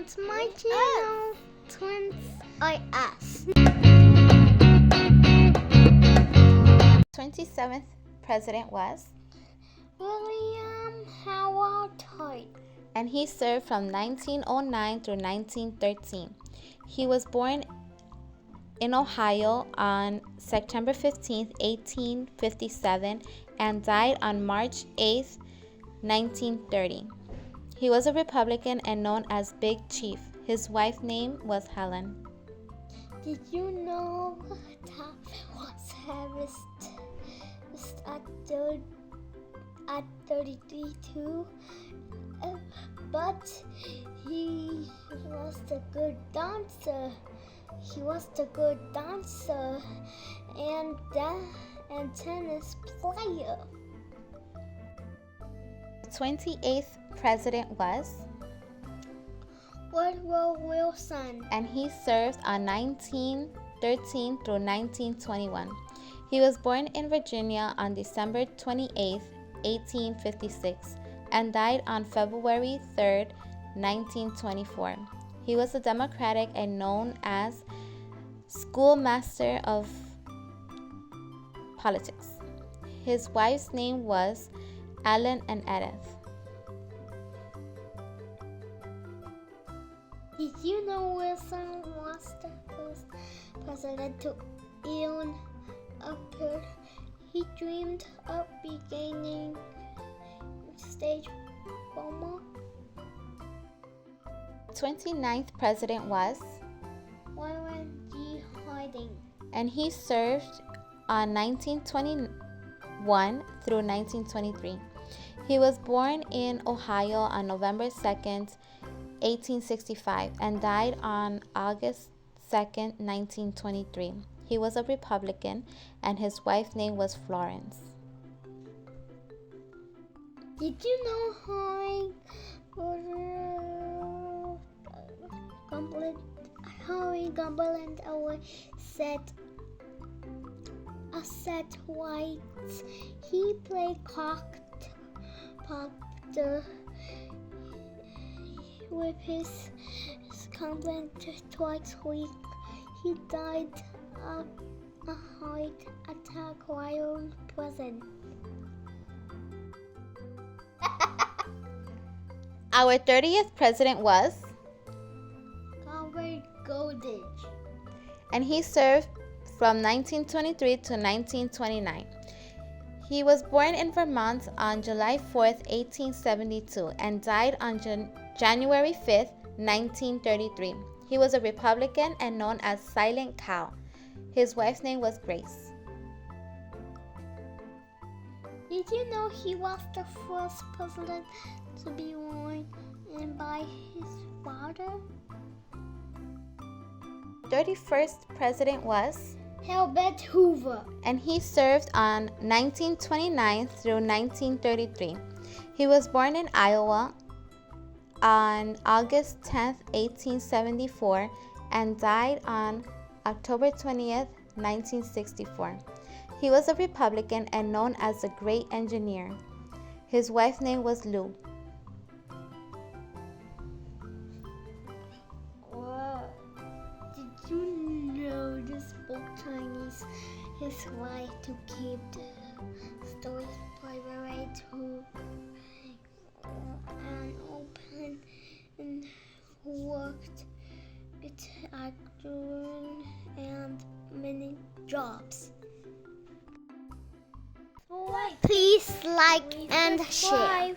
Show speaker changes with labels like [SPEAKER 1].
[SPEAKER 1] to my channel, Twins U.s.a.
[SPEAKER 2] 27th president was,
[SPEAKER 1] William Howard Taft,
[SPEAKER 2] and he served from 1909 through 1913. He was born in Ohio on September 15, 1857, and died on March 8, 1930. He was a Republican and known as Big Chief. His wife's name was Helen.
[SPEAKER 1] Did you know Taft was arrested at 33 too? But he was a good dancer. And tennis player.
[SPEAKER 2] The 28th president was,
[SPEAKER 1] Woodward Wilson,
[SPEAKER 2] and he served on 1913 through 1921. He was born in Virginia on December 28, 1856, and died on February 3, 1924. He was a Democratic and known as schoolmaster of politics. His wife's name was Ellen and Edith.
[SPEAKER 1] Did you know Wilson was the first president to own a bird? He dreamed of beginning stage performer.
[SPEAKER 2] 29th president was,
[SPEAKER 1] Warren G. Harding,
[SPEAKER 2] and he served on 1921 through 1923. He was born in Ohio on November 2nd, 1865, and died on August 2nd, 1923. He was a Republican, and his wife's name was Florence.
[SPEAKER 1] Did you know Harry Cumberland said White? He played Proctor with his Cumberland twice a week. He died of a heart attack while in prison.
[SPEAKER 2] Our 30th president was,
[SPEAKER 1] Goldage,
[SPEAKER 2] and he served from 1923 to 1929. He was born in Vermont on July 4th, 1872, and died on January 5th, 1933. He was a Republican and known as Silent Cow. His wife's name was Grace.
[SPEAKER 1] Did you know he was the first president to be born in by his father?
[SPEAKER 2] 31st president was,
[SPEAKER 1] Herbert Hoover,
[SPEAKER 2] and he served on 1929 through 1933. He was born in Iowa on August 10, 1874, and died on October 20th, 1964. He was a Republican and known as the Great Engineer. His wife's name was Lou.
[SPEAKER 1] Wow. Did you know this book Chinese his wife to keep the story private to an open and worked with acting and many jobs. Please like and share.